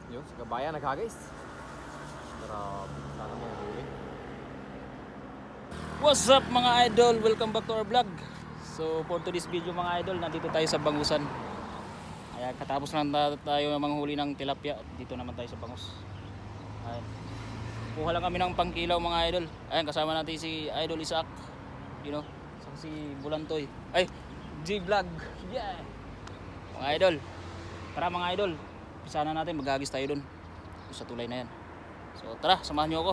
Yun, sa kabayan guys. Grabe, sana may huli. What's up mga idol? Welcome back to our vlog. So for today's video mga idol, nandito tayo sa Bangusan. Ayan, katapos lang tayo manghuli ng tilapia. Dito naman tayo sa Bangus. Ayan. Kuha lang kami ng pangkilaw mga idol. Ayan, kasama natin si Idol Isaac. You know, saka si Bulantoy. Ay, G-Vlog. Yeah! Mga idol. Tara mga idol. Pisa na natin, maghagis tayo dun. Sa tulay na yan. So tara, samahan nyo ako.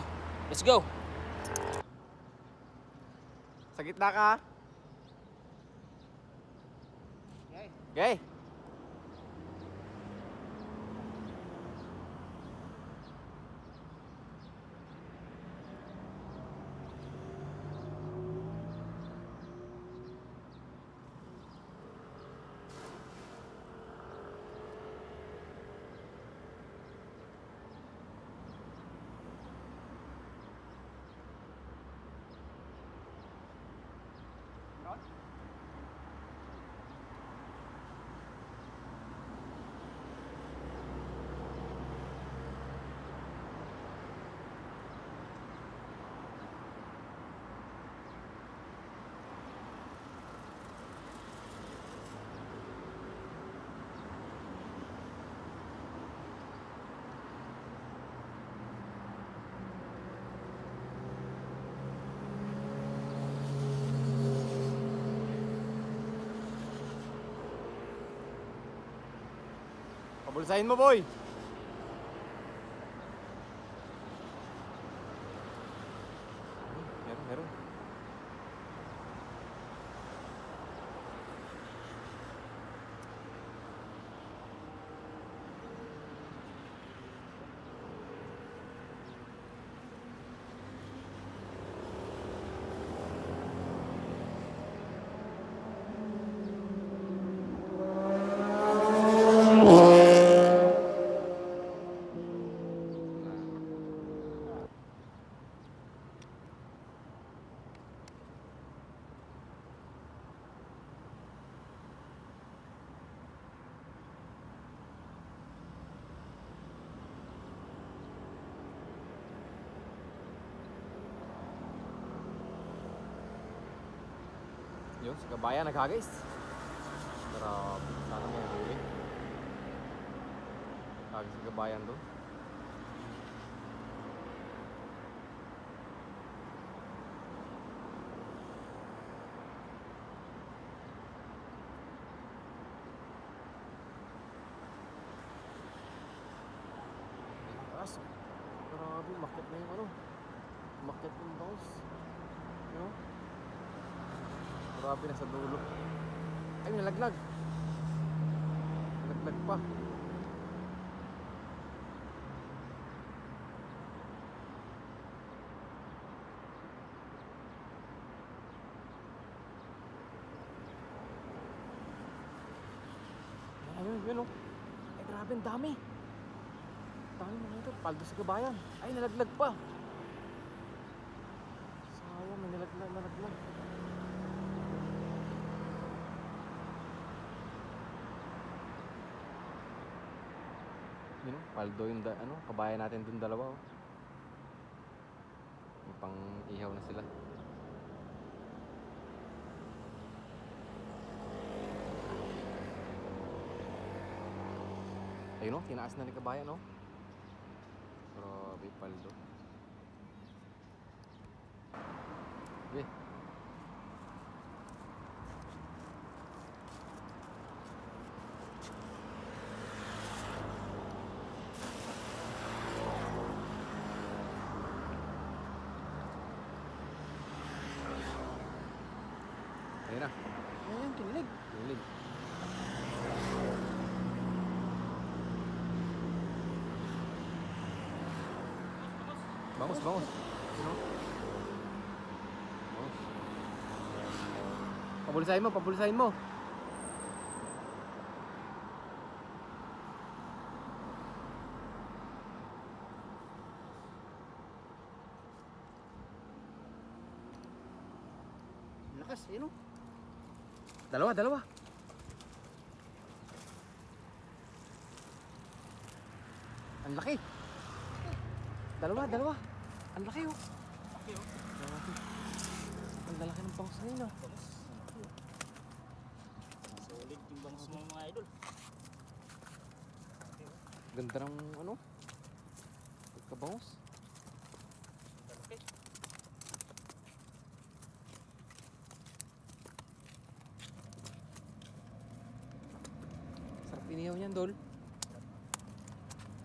Let's go! Sa gitna ka. Okay. Pabulsahin mo, boy. Meron. Yun, sa kabayan guys. Grabe, sana may huli. Kagis sa kabayan doon. Taas. Grabe, umakyat na yung ano. Umakyat yung bangus. You know? Grabe, nasa dulo. Ay, nalaglag. Nalaglag pa. Yun oh. Ay, grabe, ang dami. Dami mga ito. Paldo sa kabayan. Ay, nalaglag pa. Sayang, may nalaglag. Yun, paldo yung kabayan natin dun dalawa oh. May pang ihaw na sila. Ayun oh, tinaas na ni kabayan oh. Grabe, paldo. Okay. Ayun na. Ayun, kinilig. Bangus. Bangus. Pabulsahin mo. Lakas, yun o. Dalawa. Ang laki. Dalawa. Ang laki oh. Okay, oh. Grabe. Ang lalaki ng bangus ngayon oh. Bangus. Solid yung bangus mo mga idol. Okay, oh. Ganda ng ano? Pagkabangus. Malaki. Sarap inihaw niyan, Dol.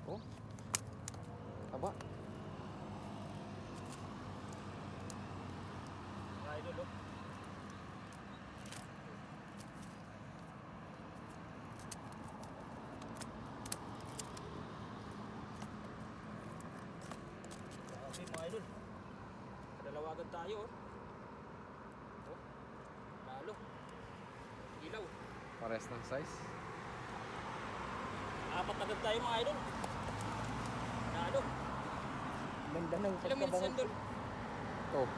Oh. Taba. Mga idol, oh. Okay mga idol. Kadalawa agad tayo, oh. Oh. Lalo. Ilaw. Pares ng size. Apat agad tayo mga idol. Lalo. Ganda ng Ilang minutes yan, Dol? Oh.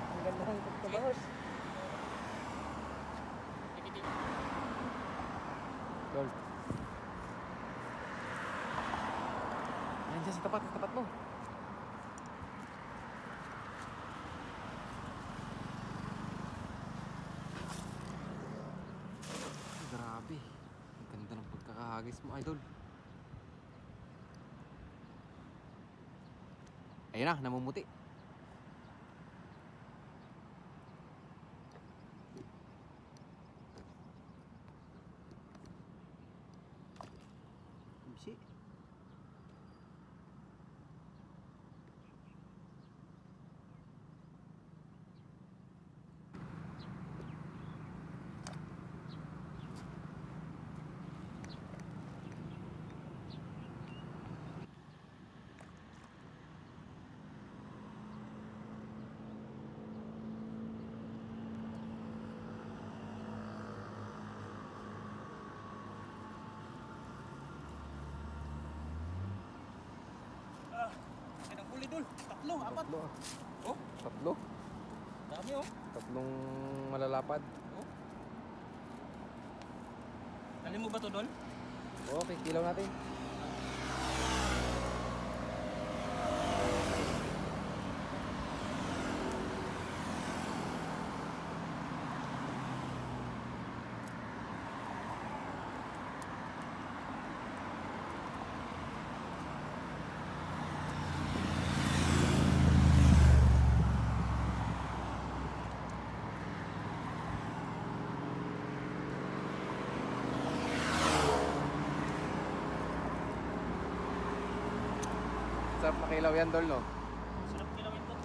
Ang ganda ng pagkabangus. Tikitin. Dol. Ayan dyan sa tapat mo. Grabe. Ang ganda ng pagkakahagis mo, idol. Ayun na, namumuti. Bisi. Ang huli, Dol. Tatlo, apat. Tatlo. Oh, Tatlo. dami, oh. Tatlong malalapad. Oh. Dali mo ba to, Dol? Okay, kilaw natin. Sarap makilaw yan, Dol, no? Sarap kilawin to.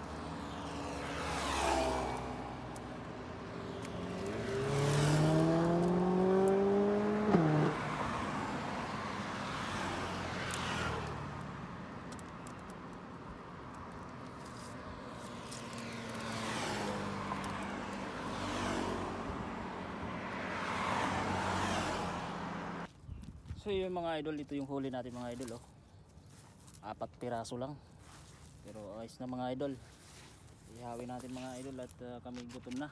So yung mga idol, ito yung huli natin mga idol, oh. 4 piraso lang. Pero ayos na mga idol. Ihawin natin mga idol at kami gutom na.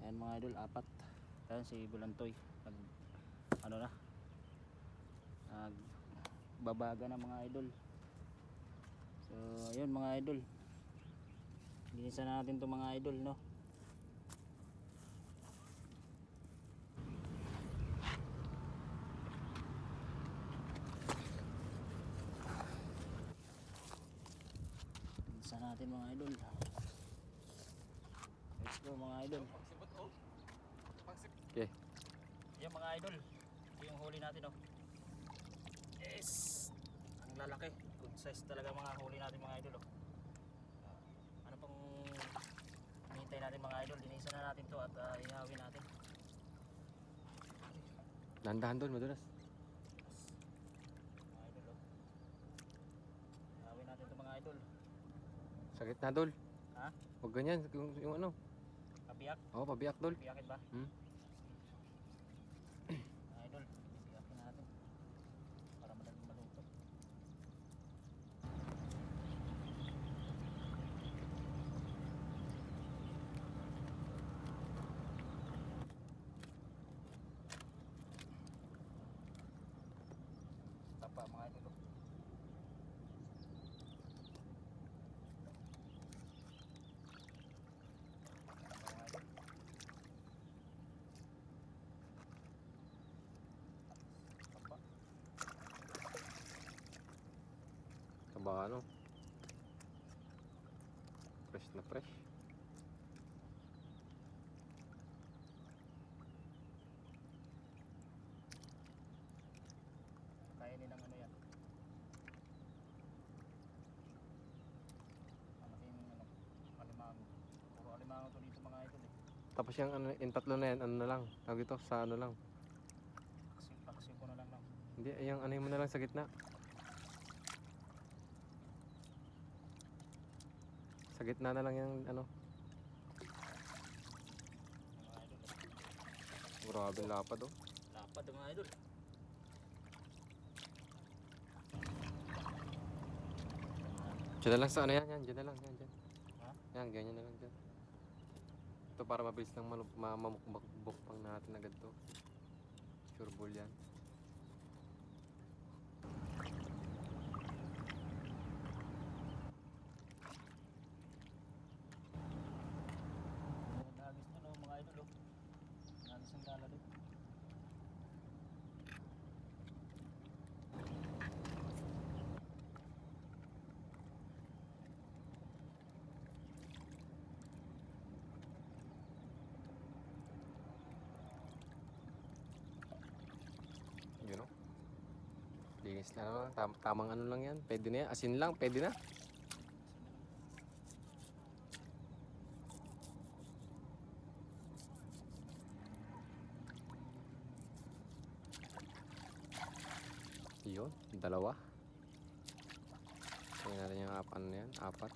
Ayan mga idol, 4. Ayan si Bulantoy. Ano na? Babaga na mga idol. So ayun mga idol. Linisan natin to mga idol, no? Linisan natin mga idol. Let's go mga idol. Okay. Yan mga idol. Ito yung huli natin, oh. Yes! Ang lalaki. Good size talaga mga huli natin mga idol, oh. Ano pang hinihintay natin mga idol? Linisan na natin to at ihawin natin. Dahan-dahan, Dol, madulas. Mga idol, oh. Ihawin natin to mga idol. Sakit na, Dol. Ha? Huwag ganyan, yung ano. Kabiyak? Oo, pabiyak, Dol. Kabiyakin ba? Hmm? Mga idol, bibiyakin natin. Para madaling maluto. pa mga idol. Mga idol. Taba. Taba ano? Fresh na fresh. Kainin ng ano yan. Malaking ano, alimango. Puro alimango to dito mga idol eh. Tapos yung ano, yung tatlo na yan, ano na lang. Tawag ito, sa ano lang. Paksiw ko na lang lang. Hindi, yung ano mo na lang sa gitna. Sa gitna na lang yung ano. Mga idol eh. Grabe lapad oh. Lapad mga idol. Diyan na lang sa ano yan, diyan na lang, yan. Ha? Yan, ganyan na lang dyan. Ito para mabilis lang mamukbang natin agad to. Sure ball yan. Nagagis to no mga idol oh. Nagagis ang dala doon. Yun oh. Linis lang naman. Tamang ano lang yan. Pwede na yan. Asin lang, pwede na. Yun, dalawa. Tingnan natin yung ano na yan, apat.